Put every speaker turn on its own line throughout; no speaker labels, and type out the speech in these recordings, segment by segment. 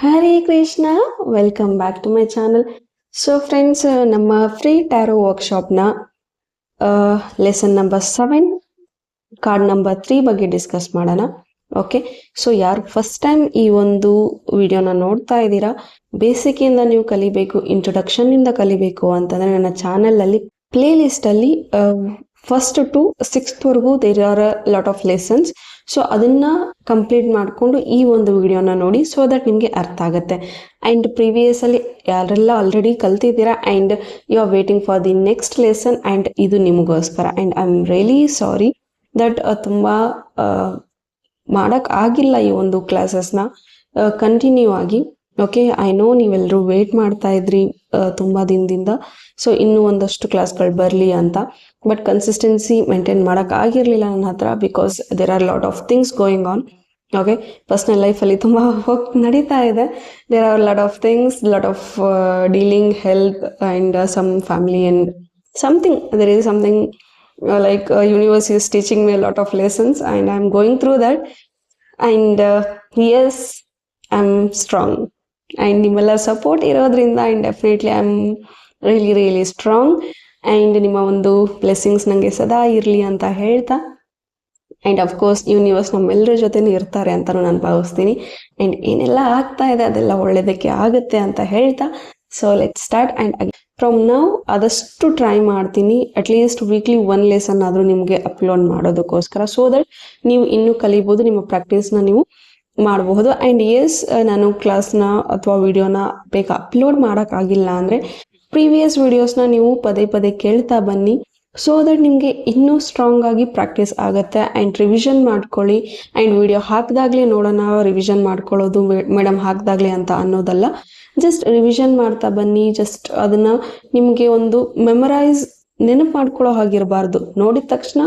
Hare Krishna, welcome back to my channel. So friends, ನಮ್ಮ free tarot ವರ್ಕ್ಶಾಪ್ನ lesson number 7 card number 3 ಬಗ್ಗೆ discuss ಮಾಡೋಣ. Okay, so ಯಾರು first time ಈ ಒಂದು ವಿಡಿಯೋನ ನೋಡ್ತಾ ಇದ್ದೀರಾ, ಬೇಸಿಕ್ಕಿಂದ ನೀವು ಕಲಿಬೇಕು, ಇಂಟ್ರೊಡಕ್ಷನ್ನಿಂದ ಕಲಿಬೇಕು ಅಂತಂದರೆ ನನ್ನ ಚಾನಲಲ್ಲಿ ಪ್ಲೇ ಲಿಸ್ಟಲ್ಲಿ first to 6th there are lot of lessons. So ಅದನ್ನು ಕಂಪ್ಲೀಟ್ ಮಾಡಿಕೊಂಡು ಈ ಒಂದು ವಿಡಿಯೋನ ನೋಡಿ, ಸೊ ದಟ್ ನಿಮಗೆ ಅರ್ಥ ಆಗುತ್ತೆ. ಆ್ಯಂಡ್ ಪ್ರೀವಿಯಸಲ್ಲಿ ಯಾರೆಲ್ಲ ಆಲ್ರೆಡಿ ಕಲ್ತಿದ್ದೀರಾ and you are waiting for the next lesson, and ಇದು ನಿಮಗೋಸ್ಕರ. And I am really sorry that ತುಂಬ ಮಾಡೋಕ್ಕಾಗಿಲ್ಲ ಈ ಒಂದು ಕ್ಲಾಸಸ್ನ ಕಂಟಿನ್ಯೂ ಆಗಿ. ಓಕೆ, ಐ ನೋ ನೀವೆಲ್ಲರೂ ವೇಟ್ ಮಾಡ್ತಾ ಇದ್ರಿ ತುಂಬ ದಿನದಿಂದ, ಸೊ ಇನ್ನೂ ಒಂದಷ್ಟು ಕ್ಲಾಸ್ಗಳು ಬರಲಿ ಅಂತ. ಬಟ್ ಕನ್ಸಿಸ್ಟೆನ್ಸಿ ಮೇಂಟೈನ್ ಮಾಡೋಕ್ಕಾಗಿರಲಿಲ್ಲ ನನ್ನ ಹತ್ರ, because there are lot of things going on. Okay, personal ಲೈಫಲ್ಲಿ ತುಂಬ ನಡೀತಾ ಇದೆ. There are lot of things, lot of dealing health and some family and something. There is something like universe is teaching me a lot of lessons and I'm going through that. And yes, I'm strong and ನಿಮ್ಮೆಲ್ಲ support ಇರೋದ್ರಿಂದ and definitely I'm really strong. and ನಿಮ್ಮ ಒಂದು blessings ನನಗೆ ಸದಾ ಇರಲಿ ಅಂತ ಹೇಳ್ತಾ, and of course universe ನಮ್ಮೆಲ್ಲರ ಜೊತೆನೂ ಇರ್ತಾರೆ ಅಂತಲೂ ನಾನು ಭಾವಿಸ್ತೀನಿ. ಆ್ಯಂಡ್ ಏನೆಲ್ಲ ಆಗ್ತಾ ಇದೆ ಅದೆಲ್ಲ ಒಳ್ಳೆಯದಕ್ಕೆ ಆಗುತ್ತೆ ಅಂತ ಹೇಳ್ತಾ, so let start. And from ನಾವು ಆದಷ್ಟು ಟ್ರೈ ಮಾಡ್ತೀನಿ ಅಟ್ಲೀಸ್ಟ್ ವೀಕ್ಲಿ 1 ಲೆಸನ್ ಆದರೂ ನಿಮಗೆ ಅಪ್ಲೋಡ್ ಮಾಡೋದಕ್ಕೋಸ್ಕರ, ಸೊ ದಟ್ ನೀವು ಇನ್ನೂ ಕಲಿಬೋದು, ನಿಮ್ಮ ಪ್ರಾಕ್ಟೀಸ್ನ ನೀವು ಮಾಡಬಹುದು. ಆ್ಯಂಡ್ ಎಸ್, ನಾನು ಕ್ಲಾಸ್ನ ಅಥವಾ ವಿಡಿಯೋನ ಬೇಗ ಅಪ್ಲೋಡ್ ಮಾಡೋಕ್ಕಾಗಿಲ್ಲ ಅಂದರೆ ಪ್ರೀವಿಯಸ್ ವಿಡಿಯೋಸ್ನ ನೀವು ಪದೇ ಕೇಳ್ತಾ ಬನ್ನಿ, ಸೊ ದಟ್ ನಿಮಗೆ ಇನ್ನೂ ಸ್ಟ್ರಾಂಗ್ ಆಗಿ ಪ್ರಾಕ್ಟೀಸ್ ಆಗುತ್ತೆ. ಆ್ಯಂಡ್ ರಿವಿಷನ್ ಮಾಡ್ಕೊಳ್ಳಿ. ಆ್ಯಂಡ್ ವಿಡಿಯೋ ಹಾಕಿದಾಗಲೇ ನೋಡೋಣ ರಿವಿಷನ್ ಮಾಡ್ಕೊಳ್ಳೋದು ಮೇಡಮ್ ಹಾಕಿದಾಗಲೇ ಅಂತ ಅನ್ನೋದಲ್ಲ, ಜಸ್ಟ್ ರಿವಿಷನ್ ಮಾಡ್ತಾ ಬನ್ನಿ. ಜಸ್ಟ್ ಅದನ್ನು ನಿಮಗೆ ಒಂದು ಮೆಮರೈಸ್ ನೆನಪು ಮಾಡ್ಕೊಳ್ಳೋ ಹಾಗಿರಬಾರ್ದು. ನೋಡಿದ ತಕ್ಷಣ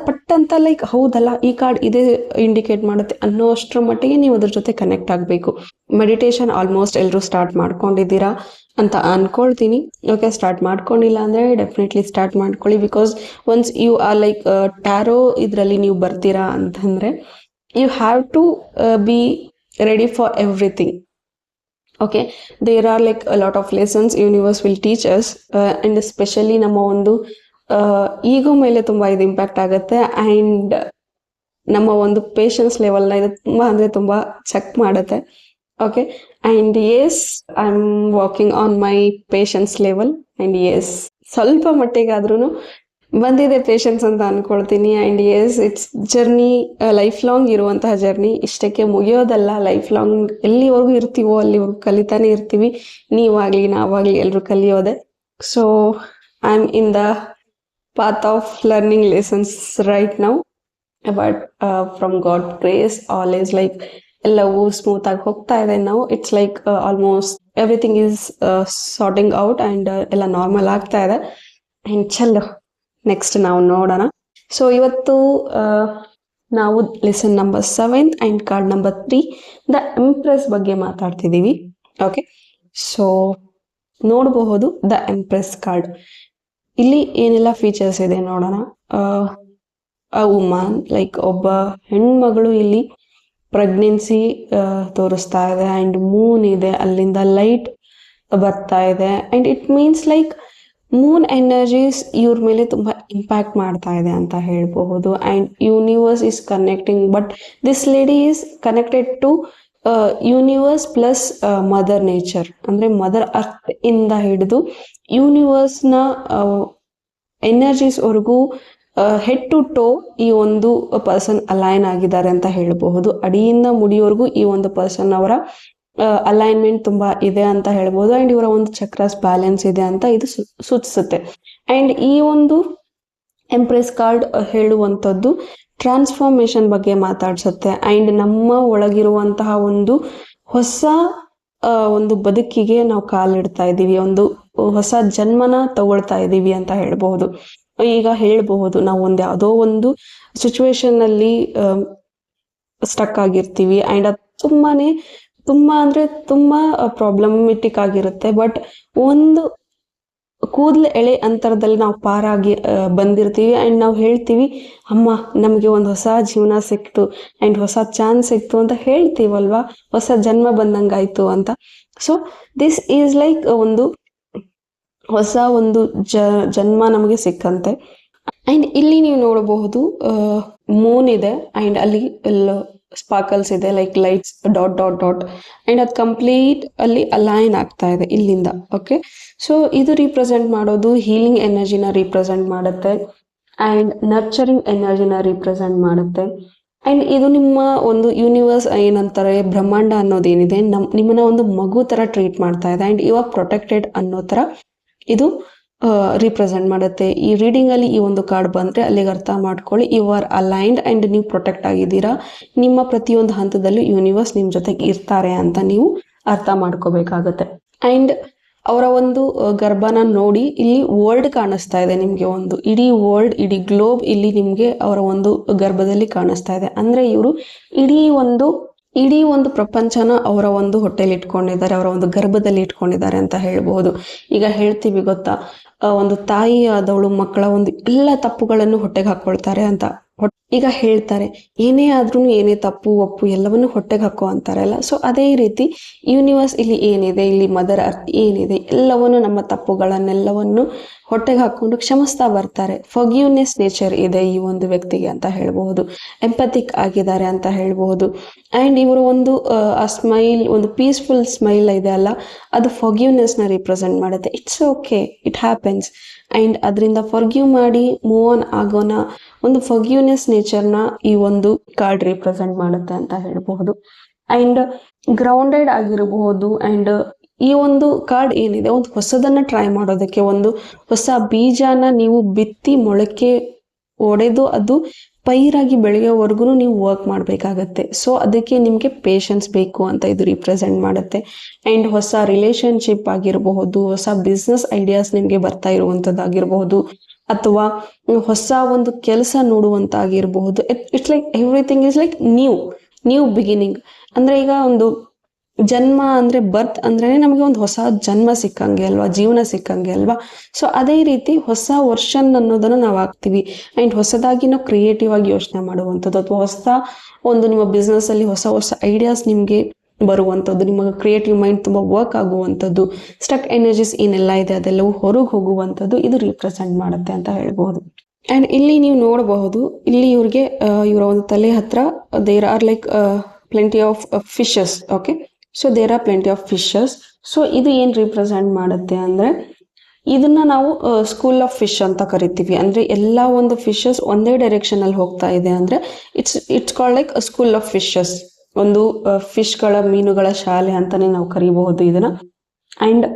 ಪಟ್ಟಂತ ಲೈಕ್ ಹೌದಲ್ಲ ಈ ಕಾರ್ಡ್ ಇದೇ ಇಂಡಿಕೇಟ್ ಮಾಡುತ್ತೆ ಅನ್ನೋ ಅಷ್ಟರ ಮಟ್ಟಿಗೆ ನೀವು ಅದ್ರ ಜೊತೆ ಕನೆಕ್ಟ್ ಆಗಬೇಕು. ಮೆಡಿಟೇಷನ್ ಆಲ್ಮೋಸ್ಟ್ ಎಲ್ಲರೂ ಸ್ಟಾರ್ಟ್ ಮಾಡ್ಕೊಂಡಿದ್ದೀರಾ ಅಂತ ಅನ್ಕೊಳ್ತೀನಿ. ಓಕೆ, ಸ್ಟಾರ್ಟ್ ಮಾಡ್ಕೊಂಡಿಲ್ಲ ಅಂದರೆ ಡೆಫಿನೆಟ್ಲಿ ಸ್ಟಾರ್ಟ್ ಮಾಡ್ಕೊಳ್ಳಿ. Because once you are like tarot ಇದರಲ್ಲಿ ನೀವು ಬರ್ತೀರಾ ಅಂತಂದರೆ you have to be ready for everything. Okay, there are like a lot of lessons universe will teach us. And especially ನಮ್ಮ ಒಂದು ಈಗೋ ಮೇಲೆ ತುಂಬ ಇದು ಇಂಪ್ಯಾಕ್ಟ್ ಆಗುತ್ತೆ. ಆ್ಯಂಡ್ ನಮ್ಮ ಒಂದು ಪೇಷನ್ಸ್ ಲೆವೆಲ್ನ ಇದು ತುಂಬ ಚೆಕ್ ಮಾಡುತ್ತೆ. Okay, and yes, I am working on my patience level. And yes, ಸ್ವಲ್ಪ ಮಟ್ಟಿಗಾದ್ರೂ ಬಂದಿದೆ ಪೇಷನ್ಸ್ ಅಂತ ಅಂದ್ಕೊಳ್ತೀನಿ. And yes, it's journey, life long ಇರುವಂತಹ ಜರ್ನಿ, ಇಷ್ಟಕ್ಕೆ ಮುಗಿಯೋದಲ್ಲ. ಲೈಫ್ ಲಾಂಗ್ ಎಲ್ಲಿವರೆಗೂ ಇರ್ತೀವೋ ಅಲ್ಲಿವರೆಗೂ ಕಲಿತಾನೆ ಇರ್ತೀವಿ. ನೀವಾಗಲಿ ನಾವಾಗಲಿ ಎಲ್ಲರೂ ಕಲಿಯೋದೆ. So I am in the path of learning lessons right now, but from God grace all is like ಎಲ್ಲವೂ ಸ್ಮೂತ್ ಆಗಿ ಹೋಗ್ತಾ ಇದೆ. ನಾವು it's like almost everything is sorting out and ಎಲ್ಲ ನಾರ್ಮಲ್ ಆಗ್ತಾ ಇದೆ. ಆ್ಯಂಡ್ ಚಲೋ ನೆಕ್ಸ್ಟ್ ನಾವು ನೋಡೋಣ. ಸೊ ಇವತ್ತು ನಾವು lesson number 7 and card number 3 the empress ಬಗ್ಗೆ ಮಾತಾಡ್ತಿದ್ದೀವಿ. ಓಕೆ, ಸೊ ನೋಡಬಹುದು ದ ಎಂಪ್ರೆಸ್ ಕಾರ್ಡ್. ಇಲ್ಲಿ ಏನೆಲ್ಲ ಫೀಚರ್ಸ್ ಇದೆ ನೋಡೋಣ. ಅ ವುಮನ್, ಲೈಕ್ ಒಬ್ಬ ಹೆಣ್ಮಗಳು ಇಲ್ಲಿ ಪ್ರೆಗ್ನೆನ್ಸಿ ತೋರಿಸ್ತಾ ಇದೆ. ಆ್ಯಂಡ್ ಮೂನ್ ಇದೆ, ಅಲ್ಲಿಂದ ಲೈಟ್ ಬರ್ತಾ ಇದೆ. And it means like moon energies ಇವ್ರ ಮೇಲೆ ತುಂಬ ಇಂಪ್ಯಾಕ್ಟ್ ಮಾಡ್ತಾ ಇದೆ ಅಂತ ಹೇಳಬಹುದು. And universe is connecting, but this lady is connected to universe plus mother nature, ಅಂದರೆ ಮದರ್ ಅರ್ತ್ ಇಂದ ಹಿಡಿದು ಯೂನಿವರ್ಸ್ನ ಎನರ್ಜೀಸ್ವರೆಗೂ ಹೆಡ್ ಟು ಟೋ ಈ ಒಂದು ಪರ್ಸನ್ ಅಲೈನ್ ಆಗಿದ್ದಾರೆ ಅಂತ ಹೇಳಬಹುದು. ಅಡಿಯಿಂದ ಮುಡಿಯವರೆಗೂ ಈ ಒಂದು ಪರ್ಸನ್ ಅವರ ಅಲೈನ್ಮೆಂಟ್ ತುಂಬ ಇದೆ ಅಂತ ಹೇಳ್ಬೋದು. ಆ್ಯಂಡ್ ಇವರ ಒಂದು ಚಕ್ರಾಸ್ ಬ್ಯಾಲೆನ್ಸ್ ಇದೆ ಅಂತ ಇದು ಸೂಚಿಸುತ್ತೆ. ಆ್ಯಂಡ್ ಈ ಒಂದು ಎಂಪ್ರೆಸ್ ಕಾರ್ಡ್ ಹೇಳುವಂಥದ್ದು ಟ್ರಾನ್ಸ್ಫಾರ್ಮೇಷನ್ ಬಗ್ಗೆ ಮಾತಾಡ್ಸುತ್ತೆ. ಆ್ಯಂಡ್ ನಮ್ಮ ಒಳಗಿರುವಂತಹ ಒಂದು ಹೊಸ ಒಂದು ಬದುಕಿಗೆ ನಾವು ಕಾಲಿಡ್ತಾ ಇದ್ದೀವಿ, ಒಂದು ಹೊಸ ಜನ್ಮನ ತಗೊಳ್ತಾ ಇದ್ದೀವಿ ಅಂತ ಹೇಳ್ಬಹುದು. ಈಗ ಹೇಳ್ಬಹುದು ನಾವು ಒಂದು ಯಾವುದೋ ಒಂದು ಸಿಚುವೇಶನ್ನಲ್ಲಿ ಸ್ಟಕ್ ಆಗಿರ್ತೀವಿ. ಆ್ಯಂಡ್ ಅದು ತುಂಬ ಅಂದರೆ ತುಂಬ ಪ್ರಾಬ್ಲಮೆಟಿಕ್ ಆಗಿರುತ್ತೆ. ಬಟ್ ಒಂದು ಕೂದಲು ಎಳೆ ಅಂತರದಲ್ಲಿ ನಾವು ಪಾರಾಗಿ ಬಂದಿರ್ತೀವಿ ಆ್ಯಂಡ್ ನಾವು ಹೇಳ್ತೀವಿ ಅಮ್ಮ ನಮಗೆ ಒಂದು ಹೊಸ ಜೀವನ ಸಿಕ್ತು ಆ್ಯಂಡ್ ಹೊಸ ಚಾನ್ಸ್ ಸಿಕ್ತು ಅಂತ ಹೇಳ್ತೀವಲ್ವಾ, ಹೊಸ ಜನ್ಮ ಬಂದಂಗಾಯ್ತು ಅಂತ. ಸೊ ದಿಸ್ ಈಸ್ ಲೈಕ್ ಒಂದು ಹೊಸ ಒಂದು ಜನ್ಮ ನಮಗೆ ಸಿಕ್ಕಂತೆ. ಆ್ಯಂಡ್ ಇಲ್ಲಿ ನೀವು ನೋಡಬಹುದು ಮೂನ್ ಇದೆ ಆ್ಯಂಡ್ ಅಲ್ಲಿ ಸ್ಪಾರ್ಕಲ್ಸ್ ಇದೆ, like lights dot dot dot, and ಅದು ಕಂಪ್ಲೀಟ್ ಅಲ್ಲಿ ಅಲೈನ್ ಆಗ್ತಾ ಇದೆ ಇಲ್ಲಿಂದ. ಓಕೆ, ಸೊ ಇದು ರೀಪ್ರೆಸೆಂಟ್ ಮಾಡೋದು ಹೀಲಿಂಗ್ ಎನರ್ಜಿನ ರೀಪ್ರೆಸೆಂಟ್ ಮಾಡುತ್ತೆ ಆ್ಯಂಡ್ ನರ್ಚರಿಂಗ್ ಎನರ್ಜಿನ ರೀಪ್ರೆಸೆಂಟ್ ಮಾಡುತ್ತೆ. ಆ್ಯಂಡ್ ಇದು ನಿಮ್ಮ ಒಂದು ಯೂನಿವರ್ಸ್ ಏನಂತಾರೆ ಬ್ರಹ್ಮಾಂಡ ಅನ್ನೋದೇನಿದೆ ನಿಮ್ಮನ್ನ ಒಂದು ಮಗು ಥರ ಟ್ರೀಟ್ ಮಾಡ್ತಾ ಇದೆ ಆ್ಯಂಡ್ ಯು ಆರ್ ಪ್ರೊಟೆಕ್ಟೆಡ್ ಅನ್ನೋ ಥರ ಇದು ರೀಪ್ರೆಸೆಂಟ್ ಮಾಡುತ್ತೆ. ಈ ರೀಡಿಂಗಲ್ಲಿ ಈ ಒಂದು ಕಾರ್ಡ್ ಬಂದರೆ ಅಲ್ಲಿಗೆ ಅರ್ಥ ಮಾಡ್ಕೊಳ್ಳಿ, ಯು ಆರ್ ಅಲೈನ್ಡ್ ಆ್ಯಂಡ್ ನೀವು ಪ್ರೊಟೆಕ್ಟ್ ಆಗಿದ್ದೀರಾ. ನಿಮ್ಮ ಪ್ರತಿಯೊಂದು ಹಂತದಲ್ಲೂ ಯೂನಿವರ್ಸ್ ನಿಮ್ಮ ಜೊತೆಗೆ ಇರ್ತಾರೆ ಅಂತ ನೀವು ಅರ್ಥ ಮಾಡ್ಕೋಬೇಕಾಗತ್ತೆ. ಆ್ಯಂಡ್ ಅವರ ಒಂದು ಗರ್ಭನ ನೋಡಿ ಇಲ್ಲಿ ವರ್ಲ್ಡ್ ಕಾಣಿಸ್ತಾ ಇದೆ ನಿಮಗೆ, ಒಂದು ಇಡೀ ವರ್ಲ್ಡ್, ಇಡೀ ಗ್ಲೋಬ್ ಇಲ್ಲಿ ನಿಮಗೆ ಅವರ ಒಂದು ಗರ್ಭದಲ್ಲಿ ಕಾಣಿಸ್ತಾ ಇದೆ. ಅಂದರೆ ಇವರು ಇಡೀ ಒಂದು ಪ್ರಪಂಚನ ಅವರ ಒಂದು ಹೊಟ್ಟೆಲಿ ಇಟ್ಕೊಂಡಿದ್ದಾರೆ, ಅವರ ಒಂದು ಗರ್ಭದಲ್ಲಿ ಇಟ್ಕೊಂಡಿದ್ದಾರೆ ಅಂತ ಹೇಳ್ಬೋದು. ಈಗ ಹೇಳ್ತೀವಿ ಗೊತ್ತಾ, ಒಂದು ತಾಯಿ ಆದವಳು ಮಕ್ಕಳ ಒಂದು ಎಲ್ಲ ತಪ್ಪುಗಳನ್ನು ಹೊಟ್ಟೆಗೆ ಹಾಕೊಳ್ತಾರೆ ಅಂತ. ಈಗ ಹೇಳ್ತಾರೆ ಏನೇ ಆದ್ರೂ ಏನೇ ತಪ್ಪು ಒಪ್ಪು ಎಲ್ಲವನ್ನು ಹೊಟ್ಟೆಗೆ ಹಾಕೋ ಅಂತಾರಲ್ಲ. ಸೊ ಅದೇ ರೀತಿ ಯೂನಿವರ್ಸ್ ಇಲ್ಲಿ ಏನಿದೆ, ಇಲ್ಲಿ ಮದರ್ ಅರ್ತ್ ಏನಿದೆ, ಎಲ್ಲವನ್ನು ನಮ್ಮ ತಪ್ಪುಗಳನ್ನೆಲ್ಲವನ್ನು ಹೊಟ್ಟೆಗೆ ಹಾಕೊಂಡು ಕ್ಷಮಿಸ್ತಾ ಬರ್ತಾರೆ. ಫರ್ಗಿವ್ನೆಸ್ ನೇಚರ್ ಇದೆ ಈ ಒಂದು ವ್ಯಕ್ತಿಗೆ ಅಂತ ಹೇಳ್ಬಹುದು, ಎಂಪಥಿಕ್ ಆಗಿದ್ದಾರೆ ಅಂತ ಹೇಳ್ಬಹುದು. ಆ್ಯಂಡ್ ಇವರು ಒಂದು ಆ ಸ್ಮೈಲ್, ಒಂದು ಪೀಸ್ಫುಲ್ ಸ್ಮೈಲ್ ಇದೆ ಅಲ್ಲ, ಅದು ಫರ್ಗಿವ್ನೆಸ್ನ ರಿಪ್ರೆಸೆಂಟ್ ಮಾಡುತ್ತೆ. It's okay, it happens. And ಅದರಿಂದ ಫರ್ಗಿವ್ ಮಾಡಿ ಮೂವ್ ಆನ್ ಆಗೋಣ, ಒಂದು ಫರ್ಗಿವ್ನೆಸ್ ನೇಚರ್ನ ಈ ಒಂದು ಕಾರ್ಡ್ ರಿಪ್ರೆಸೆಂಟ್ ಮಾಡುತ್ತೆ ಅಂತ ಹೇಳ್ಬಹುದು. ಆ್ಯಂಡ್ ಗ್ರೌಂಡೆಡ್ ಆಗಿರಬಹುದು. ಆ್ಯಂಡ್ ಈ ಒಂದು ಕಾರ್ಡ್ ಏನಿದೆ, ಒಂದು ಹೊಸದನ್ನ ಟ್ರೈ ಮಾಡೋದಕ್ಕೆ, ಒಂದು ಹೊಸ ಬೀಜನ ನೀವು ಬಿತ್ತಿ ಮೊಳಕೆ ಒಡೆದು ಅದು ಪೈರಾಗಿ ಬೆಳೆಯೋವರೆಗೂ ನೀವು ವರ್ಕ್ ಮಾಡಬೇಕಾಗತ್ತೆ. ಸೊ ಅದಕ್ಕೆ ನಿಮಗೆ ಪೇಷನ್ಸ್ ಬೇಕು ಅಂತ ಇದು ರಿಪ್ರೆಸೆಂಟ್ ಮಾಡುತ್ತೆ. ಆ್ಯಂಡ್ ಹೊಸ ರಿಲೇಶನ್ಶಿಪ್ ಆಗಿರಬಹುದು, ಹೊಸ ಬಿಸ್ನೆಸ್ ಐಡಿಯಾಸ್ ನಿಮಗೆ ಬರ್ತಾ ಇರುವಂಥದ್ದಾಗಿರಬಹುದು, ಅಥವಾ ಹೊಸ ಒಂದು ಕೆಲಸ ನೋಡುವಂತಾಗಿರಬಹುದು. It's like everything is like new beginning. ಅಂದರೆ ಈಗ ಒಂದು ಜನ್ಮ ಅಂದರೆ ಬರ್ತ್ ಅಂದ್ರೆ ನಮಗೆ ಒಂದು ಹೊಸ ಜನ್ಮ ಸಿಕ್ಕಂಗೆ ಅಲ್ವಾ, ಜೀವನ ಸಿಕ್ಕಂಗೆ ಅಲ್ವಾ. ಸೊ ಅದೇ ರೀತಿ ಹೊಸ ವರ್ಷನ್ ಅನ್ನೋದನ್ನು ನಾವು ಆಗ್ತೀವಿ. ಆ್ಯಂಡ್ ಹೊಸದಾಗಿ ನಾವು ಕ್ರಿಯೇಟಿವ್ ಆಗಿ ಯೋಚನೆ ಮಾಡುವಂಥದ್ದು, ಅಥವಾ ಹೊಸ ಒಂದು ನಿಮ್ಮ ಬಿಸ್ನೆಸ್ ಅಲ್ಲಿ ಹೊಸ ಐಡಿಯಾಸ್ ನಿಮಗೆ ಬರುವಂಥದ್ದು, ನಿಮ್ಮ ಕ್ರಿಯೇಟಿವ್ ಮೈಂಡ್ ತುಂಬ ವರ್ಕ್ ಆಗುವಂಥದ್ದು, ಸ್ಟಕ್ ಎನರ್ಜೀಸ್ ಏನೆಲ್ಲ ಇದೆ ಅದೆಲ್ಲವೂ ಹೊರಗೆ ಹೋಗುವಂಥದ್ದು ಇದು ರಿಪ್ರೆಸೆಂಟ್ ಮಾಡುತ್ತೆ ಅಂತ ಹೇಳ್ಬಹುದು. ಆ್ಯಂಡ್ ಇಲ್ಲಿ ನೀವು ನೋಡಬಹುದು, ಇಲ್ಲಿ ಇವ್ರಿಗೆ ಇವರ ಒಂದು ತಲೆ ಹತ್ರ there are like plenty of fishes. Okay, so there are plenty of fishes. So ಇದು ಏನು ರಿಪ್ರೆಸೆಂಟ್ ಮಾಡುತ್ತೆ ಅಂದರೆ, ಇದನ್ನ ನಾವು ಸ್ಕೂಲ್ ಆಫ್ ಫಿಶ್ ಅಂತ ಕರಿತೀವಿ. ಅಂದರೆ ಎಲ್ಲ ಒಂದು ಫಿಶಸ್ ಒಂದೇ ಡೈರೆಕ್ಷನ್ ಅಲ್ಲಿ ಹೋಗ್ತಾ ಇದೆ ಅಂದರೆ it's called like school of fishes, ಒಂದು ಫಿಶ್ಗಳ ಮೀನುಗಳ ಶಾಲೆ ಅಂತಾನೆ ನಾವು ಕರಿಬಹುದು ಇದನ್ನ. ಆ್ಯಂಡ್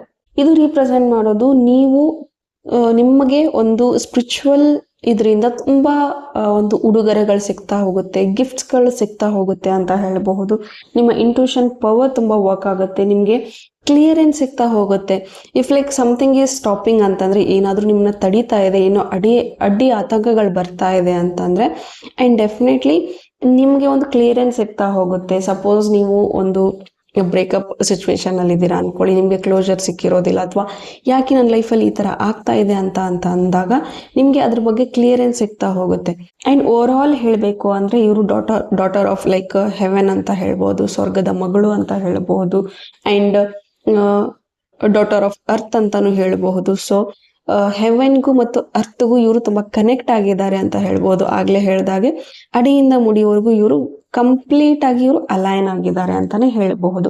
ಇದು ರಿಪ್ರೆಸೆಂಟ್ ಮಾಡೋದು ನೀವು ನಿಮಗೆ ಒಂದು ಸ್ಪಿರಿಚುವಲ್ ಇದರಿಂದ ತುಂಬ ಒಂದು ಉಡುಗೊರೆಗಳು ಸಿಗ್ತಾ ಹೋಗುತ್ತೆ, ಗಿಫ್ಟ್ಸ್ಗಳು ಸಿಗ್ತಾ ಹೋಗುತ್ತೆ ಅಂತ ಹೇಳಬಹುದು. ನಿಮ್ಮ ಇಂಟ್ಯೂಷನ್ ಪವರ್ ತುಂಬ ವರ್ಕ್ ಆಗುತ್ತೆ, ನಿಮಗೆ ಕ್ಲಿಯರೆನ್ಸ್ ಸಿಗ್ತಾ ಹೋಗುತ್ತೆ. If like something is stopping ಅಂತಂದರೆ, ಏನಾದರೂ ನಿಮ್ಮನ್ನ ತಡೀತಾ ಇದೆ, ಏನೋ ಅಡ್ಡಿ ಆತಂಕಗಳು ಬರ್ತಾ ಇದೆ ಅಂತಂದರೆ, ಆ್ಯಂಡ್ ಡೆಫಿನೆಟ್ಲಿ ನಿಮಗೆ ಒಂದು ಕ್ಲಿಯರೆನ್ಸ್ ಸಿಗ್ತಾ ಹೋಗುತ್ತೆ. ಸಪೋಸ್ ನೀವು ಒಂದು ಬ್ರೇಕಪ್ ಸಿಚುವೇಶನ್ ಅಲ್ಲಿ ಇದ್ದೀರಾ ಅನ್ಕೊಳ್ಳಿ, ನಿಮಗೆ ಕ್ಲೋಜರ್ ಸಿಕ್ಕಿರೋದಿಲ್ಲ, ಅಥವಾ ಯಾಕೆ ನನ್ನ ಲೈಫಲ್ಲಿ ಈ ಥರ ಆಗ್ತಾ ಇದೆ ಅಂತ ಅಂದಾಗ ನಿಮಗೆ ಅದ್ರ ಬಗ್ಗೆ ಕ್ಲಿಯರೆನ್ಸ್ ಸಿಗ್ತಾ ಹೋಗುತ್ತೆ. ಆ್ಯಂಡ್ ಓವರ್ ಆಲ್ ಹೇಳಬೇಕು ಅಂದರೆ ಇವರು ಡಾಟರ್ ಆಫ್ ಲೈಕ್ ಹೆವೆನ್ ಅಂತ ಹೇಳ್ಬೋದು, ಸ್ವರ್ಗದ ಮಗಳು ಅಂತ ಹೇಳ್ಬೋದು. ಆ್ಯಂಡ್ ಡಾಟರ್ ಆಫ್ ಅರ್ತ್ ಅಂತಾನು ಹೇಳ್ಬಹುದು. ಸೊ ಹೆವೆನ್ಗೂ ಮತ್ತು ಅರ್ಥಗೂ ಇವರು ತುಂಬ ಕನೆಕ್ಟ್ ಆಗಿದ್ದಾರೆ ಅಂತ ಹೇಳ್ಬೋದು. ಆಗಲೇ ಹೇಳಿದಾಗೆ ಅಡಿಯಿಂದ ಮುಡಿಯವರೆಗೂ ಇವರು ಕಂಪ್ಲೀಟ್ ಆಗಿ ಇವರು ಅಲೈನ್ ಆಗಿದ್ದಾರೆ ಅಂತಾನೆ ಹೇಳಬಹುದು.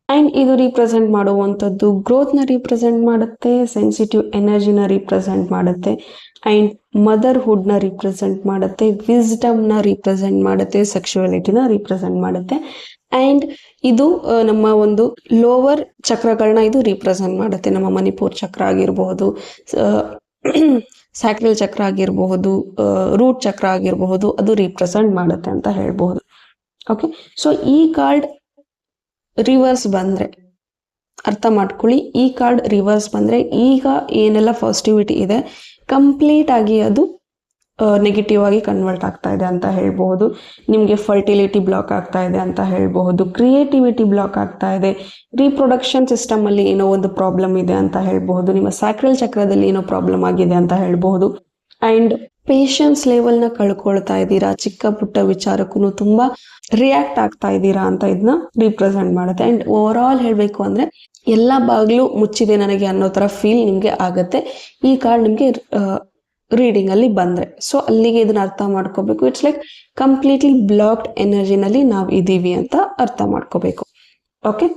ಆ್ಯಂಡ್ ಇದು ರಿಪ್ರೆಸೆಂಟ್ ಮಾಡುವಂಥದ್ದು ಗ್ರೋತ್ನ ರಿಪ್ರೆಸೆಂಟ್ ಮಾಡುತ್ತೆ, ಸೆನ್ಸಿಟಿವ್ ಎನರ್ಜಿನ ರಿಪ್ರೆಸೆಂಟ್ ಮಾಡುತ್ತೆ, ಆ್ಯಂಡ್ ಮದರ್ಹುಡ್ನ ರಿಪ್ರೆಸೆಂಟ್ ಮಾಡುತ್ತೆ, ವಿಸ್ಡಮ್ನ ರಿಪ್ರೆಸೆಂಟ್ ಮಾಡುತ್ತೆ, ಸೆಕ್ಷುಯಾಲಿಟಿನ ರಿಪ್ರೆಸೆಂಟ್ ಮಾಡುತ್ತೆ. ಆ್ಯಂಡ್ ಇದು ನಮ್ಮ ಒಂದು ಲೋವರ್ ಚಕ್ರಗಳನ್ನ ಇದು ರಿಪ್ರೆಸೆಂಟ್ ಮಾಡುತ್ತೆ. ನಮ್ಮ ಮಣಿಪುರ್ ಚಕ್ರ ಆಗಿರಬಹುದು, ಸ್ಯಾಕ್ರಲ್ ಚಕ್ರ ಆಗಿರಬಹುದು, ರೂಟ್ ಚಕ್ರ ಆಗಿರಬಹುದು, ಅದು ರಿಪ್ರೆಸೆಂಟ್ ಮಾಡುತ್ತೆ ಅಂತ ಹೇಳ್ಬಹುದು. ಓಕೆ, ಸೊ ಈ ಕಾರ್ಡ್ ರಿವರ್ಸ್ ಬಂದರೆ ಅರ್ಥ ಮಾಡ್ಕೊಳ್ಳಿ, ಈ ಕಾರ್ಡ್ ರಿವರ್ಸ್ ಬಂದರೆ ಈಗ ಏನೆಲ್ಲ ಪಾಸಿಟಿವಿಟಿ ಇದೆ ಕಂಪ್ಲೀಟ್ ಆಗಿ ಅದು ನೆಗೆಟಿವ್ ಆಗಿ ಕನ್ವರ್ಟ್ ಆಗ್ತಾ ಇದೆ ಅಂತ ಹೇಳ್ಬಹುದು. ನಿಮಗೆ ಫರ್ಟಿಲಿಟಿ ಬ್ಲಾಕ್ ಆಗ್ತಾ ಇದೆ ಅಂತ ಹೇಳ್ಬಹುದು, ಕ್ರಿಯೇಟಿವಿಟಿ ಬ್ಲಾಕ್ ಆಗ್ತಾ ಇದೆ, ರೀಪ್ರೊಡಕ್ಷನ್ ಸಿಸ್ಟಮ್ ಅಲ್ಲಿ ಏನೋ ಒಂದು ಪ್ರಾಬ್ಲಮ್ ಇದೆ ಅಂತ ಹೇಳ್ಬಹುದು, ನಿಮ್ಮ ಸ್ಯಾಕ್ರಲ್ ಚಕ್ರದಲ್ಲಿ ಏನೋ ಪ್ರಾಬ್ಲಮ್ ಆಗಿದೆ ಅಂತ ಹೇಳ್ಬಹುದು. ಅಂಡ್ ಪೇಷನ್ಸ್ ಲೆವೆಲ್ ನ ಕಳ್ಕೊಳ್ತಾ ಇದ್ದೀರಾ, ಚಿಕ್ಕ ಪುಟ್ಟ ವಿಚಾರಕ್ಕೂ ತುಂಬಾ ರಿಯಾಕ್ಟ್ ಆಗ್ತಾ ಇದ್ದೀರಾ ಅಂತ ಇದನ್ನ ರಿಪ್ರೆಸೆಂಟ್ ಮಾಡುತ್ತೆ. ಅಂಡ್ ಓವರ್ ಆಲ್ ಹೇಳ್ಬೇಕು ಅಂದ್ರೆ ಎಲ್ಲ ಬಾಗ್ಲು ಮುಚ್ಚಿದೆ ನನಗೆ ಅನ್ನೋ ತರ ಫೀಲ್ ನಿಮ್ಗೆ ಆಗತ್ತೆ ಈ ಕಾರ್ಡ್ ನಿಮ್ಗೆ ರೀಡಿಂಗ್ ಅಲ್ಲಿ ಬಂದ್ರೆ. ಸೊ ಅಲ್ಲಿಗೆ ಇದನ್ನ ಅರ್ಥ ಮಾಡ್ಕೋಬೇಕು, ಇಟ್ಸ್ ಲೈಕ್ ಕಂಪ್ಲೀಟ್ಲಿ ಬ್ಲಾಕ್ಡ್ ಎನರ್ಜಿನಲ್ಲಿ ನಾವು ಇದೀವಿ ಅಂತ ಅರ್ಥ ಮಾಡ್ಕೋಬೇಕು. ಓಕೆ,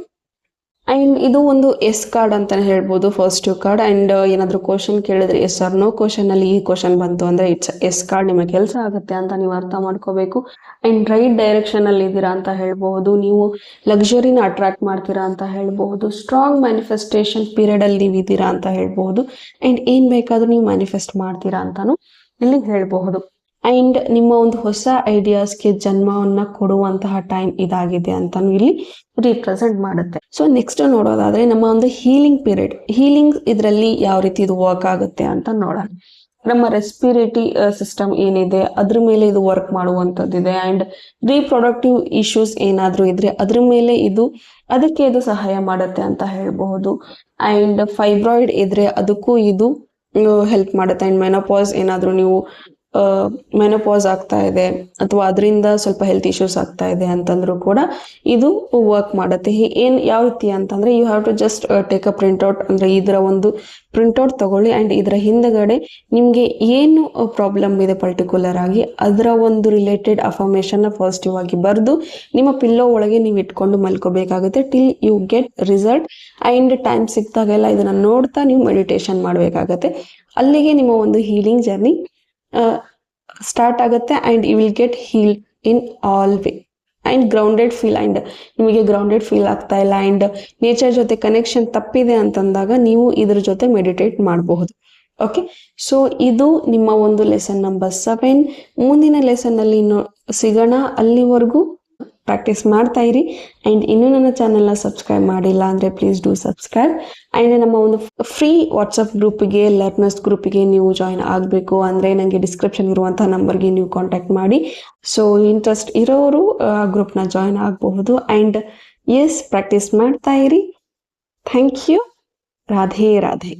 ಅಂಡ್ ಇದು ಒಂದು ಎಸ್ ಕಾರ್ಡ್ ಅಂತಾನೆ ಹೇಳ್ಬೋದು, ಫಸ್ಟ್ ಕಾರ್ಡ್. ಅಂಡ್ ಏನಾದ್ರು ಕ್ವಶನ್ ಕೇಳಿದ್ರೆ ಎಸ್ ಆರ್ ನೋ ಕ್ವಶನ್ ಅಲ್ಲಿ ಈ ಕ್ವಶನ್ ಬಂತು ಅಂದ್ರೆ ಇಟ್ಸ್ ಎಸ್ ಕಾರ್ಡ್, ನಿಮಗೆ ಕೆಲಸ ಆಗುತ್ತೆ ಅಂತ ನೀವು ಅರ್ಥ ಮಾಡ್ಕೋಬೇಕು. ಅಂಡ್ ರೈಟ್ ಡೈರೆಕ್ಷನ್ ಅಲ್ಲಿ ಇದ್ದೀರಾ ಅಂತ ಹೇಳ್ಬಹುದು, ನೀವು ಲಕ್ಸುರಿನ ಅಟ್ರಾಕ್ಟ್ ಮಾಡ್ತೀರಾ ಅಂತ ಹೇಳ್ಬಹುದು, ಸ್ಟ್ರಾಂಗ್ ಮ್ಯಾನಿಫೆಸ್ಟೇಷನ್ ಪೀರಿಯಡ್ ಅಲ್ಲಿ ನೀವು ಇದ್ದೀರಾ ಅಂತ ಹೇಳ್ಬಹುದು. ಅಂಡ್ ಏನ್ ಬೇಕಾದ್ರೂ ನೀವು ಮ್ಯಾನಿಫೆಸ್ಟ್ ಮಾಡ್ತೀರಾ ಅಂತಾನು ಇಲ್ಲಿ ಹೇಳ್ಬಹುದು. ಅಂಡ್ ನಿಮ್ಮ ಒಂದು ಹೊಸ ಐಡಿಯಾಸ್ಗೆ ಜನ್ಮವನ್ನ ಕೊಡುವಂತಹ ಟೈಮ್ ಇದಾಗಿದೆ ಅಂತಾನು ಇಲ್ಲಿ ರಿಪ್ರೆಸೆಂಟ್ ಮಾಡುತ್ತೆ. ಸೊ ನೆಕ್ಸ್ಟ್ ನೋಡೋದಾದ್ರೆ ನಮ್ಮ ಒಂದು ಹೀಲಿಂಗ್ ಪೀರಿಯಡ್, ಹೀಲಿಂಗ್ ಇದರಲ್ಲಿ ಯಾವ ರೀತಿ ಇದು ವರ್ಕ್ ಆಗುತ್ತೆ ಅಂತ ನೋಡೋಣ. ನಮ್ಮ ರೆಸ್ಪಿರೇಟರಿ ಸಿಸ್ಟಮ್ ಏನಿದೆ ಅದ್ರ ಮೇಲೆ ಇದು ವರ್ಕ್ ಮಾಡುವಂತದ್ದಿದೆ. ಅಂಡ್ ರೀಪ್ರೊಡಕ್ಟಿವ್ ಇಶ್ಯೂಸ್ ಏನಾದ್ರೂ ಇದ್ರೆ ಅದ್ರ ಮೇಲೆ ಅದಕ್ಕೆ ಇದು ಸಹಾಯ ಮಾಡುತ್ತೆ ಅಂತ ಹೇಳ್ಬಹುದು. ಅಂಡ್ ಫೈಬ್ರಾಯ್ಡ್ ಇದ್ರೆ ಅದಕ್ಕೂ ಇದು ಹೆಲ್ಪ್ ಮಾಡುತ್ತೆ. ಅಂಡ್ ಮೆನೋಪಾಸ್ ಏನಾದ್ರೂ ನೀವು ಮೆನೋಪಾಸ್ ಆಗ್ತಾ ಇದೆ ಅಥವಾ ಅದರಿಂದ ಸ್ವಲ್ಪ ಹೆಲ್ತ್ ಇಶ್ಯೂಸ್ ಆಗ್ತಾ ಇದೆ ಅಂತಂದ್ರೂ ಕೂಡ ಇದು ವರ್ಕ್ ಮಾಡುತ್ತೆ. ಯಾವ ರೀತಿ ಅಂತಂದ್ರೆ you have to just take a printout, ಅಂದ್ರೆ ಇದರ ಒಂದು ಪ್ರಿಂಟ್ಔಟ್ ತಗೊಳ್ಳಿ. ಅಂಡ್ ಇದರ ಹಿಂದಗಡೆ ನಿಮ್ಗೆ ಏನು ಪ್ರಾಬ್ಲಮ್ ಇದೆ ಪರ್ಟಿಕ್ಯುಲರ್ ಆಗಿ ಅದರ ಒಂದು ರಿಲೇಟೆಡ್ ಅಫರ್ಮೇಶನ್ ನ ಪಾಸಿಟಿವ್ ಆಗಿ ಬರೆದು ನಿಮ್ಮ ಪಿಲ್ಲೋ ಒಳಗೆ ನೀವು ಇಟ್ಕೊಂಡು ಮಲ್ಕೋಬೇಕಾಗುತ್ತೆ till you get result. And time ಸಿಕ್ತಾಗೆಲ್ಲ ಇದನ್ನ ನೋಡ್ತಾ ನೀವು ಮೆಡಿಟೇಷನ್ ಮಾಡ್ಬೇಕಾಗತ್ತೆ. ಅಲ್ಲಿಗೆ ನಿಮ್ಮ ಒಂದು ಹೀಲಿಂಗ್ ಜರ್ನಿ ಸ್ಟಾರ್ಟ್ ಆಗುತ್ತೆ. And you will get healed in all way. And grounded feel, and ನಿಮಗೆ ಗ್ರೌಂಡೆಡ್ ಫೀಲ್ ಆಗ್ತಾ ಇಲ್ಲ ಅಂಡ್ ನೇಚರ್ ಜೊತೆ ಕನೆಕ್ಷನ್ ತಪ್ಪಿದೆ ಅಂತಂದಾಗ ನೀವು ಇದ್ರ ಜೊತೆ ಮೆಡಿಟೇಟ್ ಮಾಡಬಹುದು. ಓಕೆ, ಸೊ ಇದು ನಿಮ್ಮ ಒಂದು ಲೆಸನ್ ನಂಬರ್ 7. ಮುಂದಿನ ಲೆಸನ್ ಅಲ್ಲಿ ಸಿಗೋಣ. ಅಲ್ಲಿವರೆಗೂ ಪ್ರಾಕ್ಟೀಸ್ ಮಾಡ್ತಾ ಇರಿ. ಅಂಡ್ ಇನ್ನೂ ನನ್ನ ಚಾನೆಲ್ನ ಸಬ್ಸ್ಕ್ರೈಬ್ ಮಾಡಿಲ್ಲ ಅಂದರೆ ಪ್ಲೀಸ್ ಡೂ ಸಬ್ಸ್ಕ್ರೈಬ್. ಆ್ಯಂಡ್ ನಮ್ಮ ಒಂದು ಫ್ರೀ ವಾಟ್ಸಪ್ ಗ್ರೂಪಿಗೆ, ಲರ್ನರ್ಸ್ ಗ್ರೂಪಿಗೆ ನೀವು ಜಾಯಿನ್ ಆಗಬೇಕು ಅಂದರೆ ನನಗೆ ಡಿಸ್ಕ್ರಿಪ್ಷನ್ ಇರುವಂಥ ನಂಬರ್ಗೆ ನೀವು ಕಾಂಟ್ಯಾಕ್ಟ್ ಮಾಡಿ. ಸೊ ಇಂಟ್ರೆಸ್ಟ್ ಇರೋರು ಆ ಗ್ರೂಪ್ನ ಜಾಯಿನ್ ಆಗಬಹುದು. ಆ್ಯಂಡ್ ಎಸ್, ಪ್ರಾಕ್ಟೀಸ್ ಮಾಡ್ತಾ ಇರಿ. Thank you. ರಾಧೆ ರಾಧೆ.